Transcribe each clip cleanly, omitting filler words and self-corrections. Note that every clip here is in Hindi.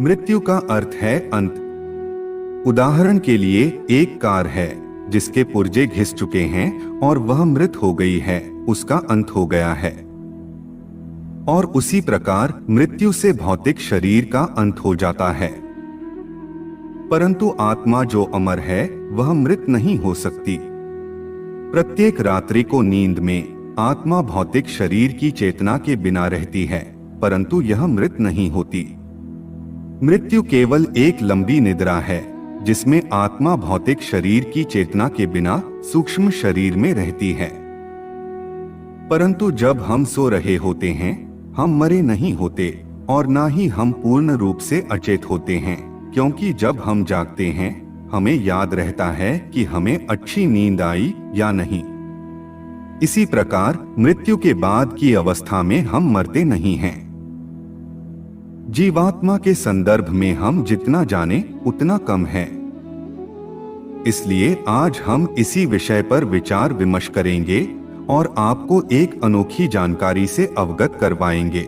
मृत्यु का अर्थ है अंत। उदाहरण के लिए एक कार है जिसके पुर्जे घिस चुके हैं और वह मृत हो गई है, उसका अंत हो गया है। और उसी प्रकार मृत्यु से भौतिक शरीर का अंत हो जाता है। परंतु आत्मा जो अमर है वह मृत नहीं हो सकती। प्रत्येक रात्रि को नींद में आत्मा भौतिक शरीर की चेतना के बिना रहती है, परंतु यह मृत नहीं होती। मृत्यु केवल एक लंबी निद्रा है जिसमें आत्मा भौतिक शरीर की चेतना के बिना सूक्ष्म शरीर में रहती है। परंतु जब हम सो रहे होते हैं, हम मरे नहीं होते और ना ही हम पूर्ण रूप से अचेत होते हैं, क्योंकि जब हम जागते हैं हमें याद रहता है कि हमें अच्छी नींद आई या नहीं। इसी प्रकार मृत्यु के बाद की अवस्था में हम मरते नहीं हैं। जीवात्मा के संदर्भ में हम जितना जाने उतना कम है। इसलिए आज हम इसी विषय पर विचार विमर्श करेंगे और आपको एक अनोखी जानकारी से अवगत करवाएंगे।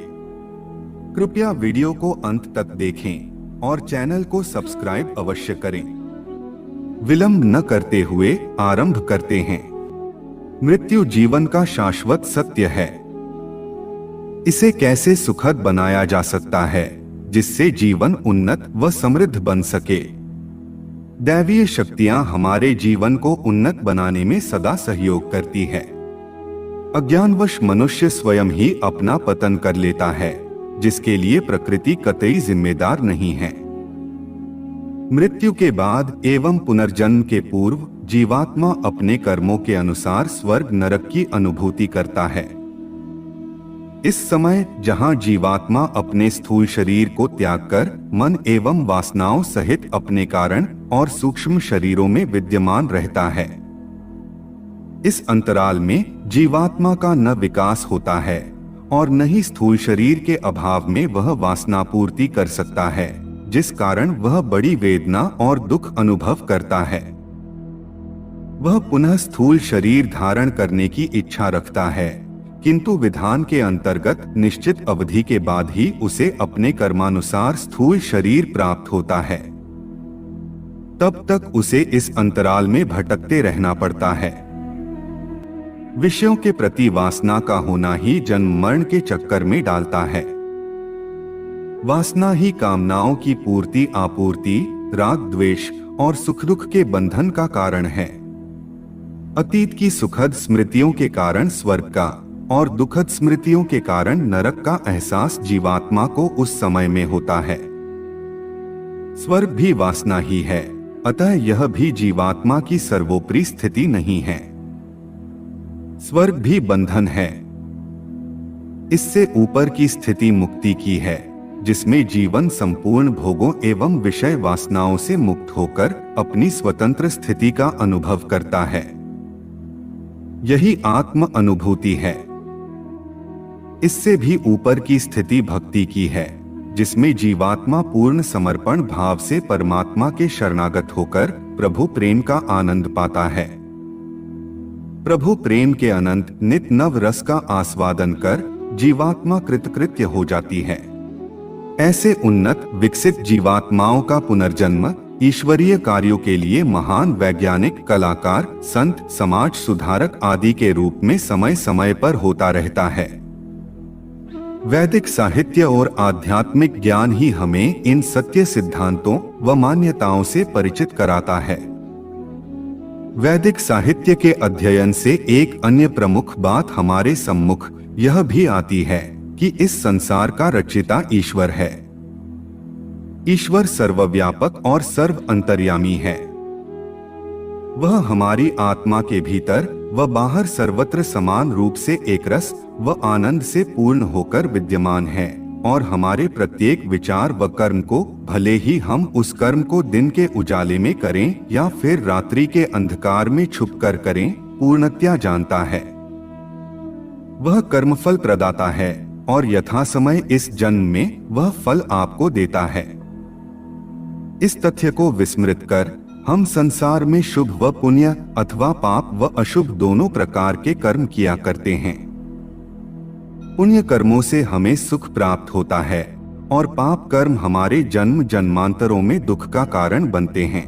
कृपया वीडियो को अंत तक देखें और चैनल को सब्सक्राइब अवश्य करें। विलंब न करते हुए आरंभ करते हैं। मृत्यु जीवन का शाश्वत सत्य है। इसे कैसे सुखद बनाया जा सकता है जिससे जीवन उन्नत व समृद्ध बन सके। दैवीय शक्तियां हमारे जीवन को उन्नत बनाने में सदा सहयोग करती है। अज्ञानवश मनुष्य स्वयं ही अपना पतन कर लेता है, जिसके लिए प्रकृति कतई जिम्मेदार नहीं है। मृत्यु के बाद एवं पुनर्जन्म के पूर्व जीवात्मा अपने कर्मों के अनुसार स्वर्ग नरक की अनुभूति करता है। इस समय जहां जीवात्मा अपने स्थूल शरीर को त्याग कर मन एवं वासनाओं सहित अपने कारण और सूक्ष्म शरीरों में विद्यमान रहता है, इस अंतराल में जीवात्मा का न विकास होता है और न ही स्थूल शरीर के अभाव में वह वासना पूर्ति कर सकता है, जिस कारण वह बड़ी वेदना और दुख अनुभव करता है। वह पुनः स्थूल शरीर धारण करने की इच्छा रखता है, किंतु विधान के अंतर्गत निश्चित अवधि के बाद ही उसे अपने कर्मानुसार स्थूल शरीर प्राप्त होता है। तब तक उसे इस अंतराल में भटकते रहना पड़ता है। विषयों के प्रति वासना का होना ही जन्म मरण के चक्कर में डालता है। वासना ही कामनाओं की पूर्ति आपूर्ति, राग द्वेष और सुख दुख के बंधन का कारण है। अतीत की सुखद स्मृतियों के कारण स्वर्ग का और दुखद स्मृतियों के कारण नरक का एहसास जीवात्मा को उस समय में होता है। स्वर्ग भी वासना ही है, अतः यह भी जीवात्मा की सर्वोपरि स्थिति नहीं है। स्वर्ग भी बंधन है। इससे ऊपर की स्थिति मुक्ति की है, जिसमें जीवन संपूर्ण भोगों एवं विषय वासनाओं से मुक्त होकर अपनी स्वतंत्र स्थिति का अनुभव करता है। यही आत्म अनुभूति है। इससे भी ऊपर की स्थिति भक्ति की है, जिसमें जीवात्मा पूर्ण समर्पण भाव से परमात्मा के शरणागत होकर प्रभु प्रेम का आनंद पाता है। प्रभु प्रेम के अनंत नित नव रस का आस्वादन कर जीवात्मा कृतकृत्य हो जाती है। ऐसे उन्नत विकसित जीवात्माओं का पुनर्जन्म ईश्वरीय कार्यों के लिए महान वैज्ञानिक, कलाकार, संत, समाज सुधारक आदि के रूप में समय समय पर होता रहता है। वैदिक साहित्य और आध्यात्मिक ज्ञान ही हमें इन सत्य सिद्धांतों व मान्यताओं से परिचित कराता है। वैदिक साहित्य के अध्ययन से एक अन्य प्रमुख बात हमारे सम्मुख यह भी आती है कि इस संसार का रचयिता ईश्वर है। ईश्वर सर्वव्यापक और सर्व अंतर्यामी है। वह हमारी आत्मा के भीतर व बाहर सर्वत्र समान रूप से एकरस व आनंद से पूर्ण होकर विद्यमान है और हमारे प्रत्येक विचार व कर्म को, भले ही हम उस कर्म को दिन के उजाले में करें या फिर रात्रि के अंधकार में छुपकर करें, पूर्णतया जानता है। वह कर्मफल प्रदाता है और यथासमय इस जन्म में वह फल आपको देता है। इस तथ्य को विस्मृत कर हम संसार में शुभ व पुण्य अथवा पाप व अशुभ दोनों प्रकार के कर्म किया करते हैं। पुण्य कर्मों से हमें सुख प्राप्त होता है और पाप कर्म हमारे जन्म जन्मांतरों में दुख का कारण बनते हैं।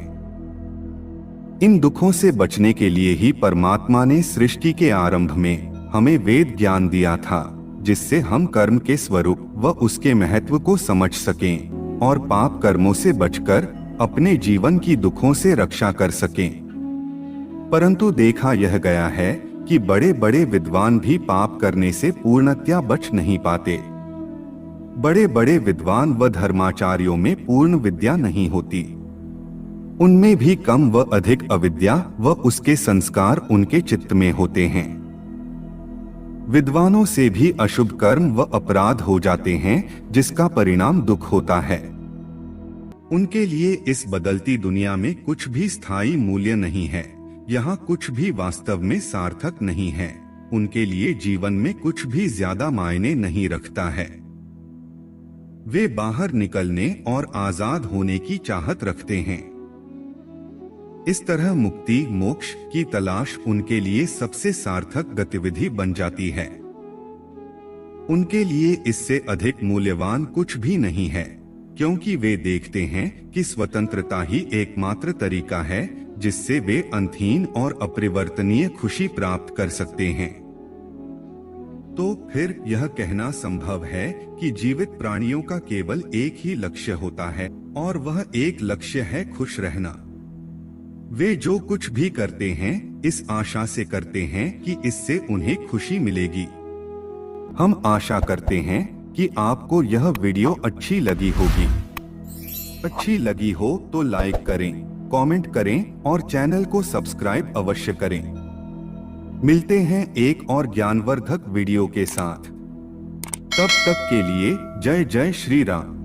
इन दुखों से बचने के लिए ही परमात्मा ने सृष्टि के आरंभ में हमें वेद ज्ञान दिया था, जिससे हम कर्म के स्वरूप व उसके महत्व को समझ सकें और पाप कर्मों से बचकर अपने जीवन की दुखों से रक्षा कर सकें। परंतु देखा यह गया है कि बड़े बड़े विद्वान भी पाप करने से पूर्णतया बच नहीं पाते। बड़े बड़े विद्वान व धर्माचार्यों में पूर्ण विद्या नहीं होती, उनमें भी कम व अधिक अविद्या व उसके संस्कार उनके चित्त में होते हैं। विद्वानों से भी अशुभ कर्म व अपराध हो जाते हैं, जिसका परिणाम दुख होता है। उनके लिए इस बदलती दुनिया में कुछ भी स्थायी मूल्य नहीं है, यहाँ कुछ भी वास्तव में सार्थक नहीं है। उनके लिए जीवन में कुछ भी ज्यादा मायने नहीं रखता है। वे बाहर निकलने और आजाद होने की चाहत रखते हैं। इस तरह मुक्ति मोक्ष की तलाश उनके लिए सबसे सार्थक गतिविधि बन जाती है। उनके लिए इससे अधिक मूल्यवान कुछ भी नहीं है, क्योंकि वे देखते हैं कि स्वतंत्रता ही एकमात्र तरीका है जिससे वे अंतहीन और अपरिवर्तनीय खुशी प्राप्त कर सकते हैं। तो फिर यह कहना संभव है कि जीवित प्राणियों का केवल एक ही लक्ष्य होता है, और वह एक लक्ष्य है खुश रहना। वे जो कुछ भी करते हैं इस आशा से करते हैं कि इससे उन्हें खुशी मिलेगी। हम आशा करते हैं कि आपको यह वीडियो अच्छी लगी होगी। अच्छी लगी हो तो लाइक करें, कमेंट करें और चैनल को सब्सक्राइब अवश्य करें। मिलते हैं एक और ज्ञानवर्धक वीडियो के साथ। तब तक के लिए जय जय श्री राम।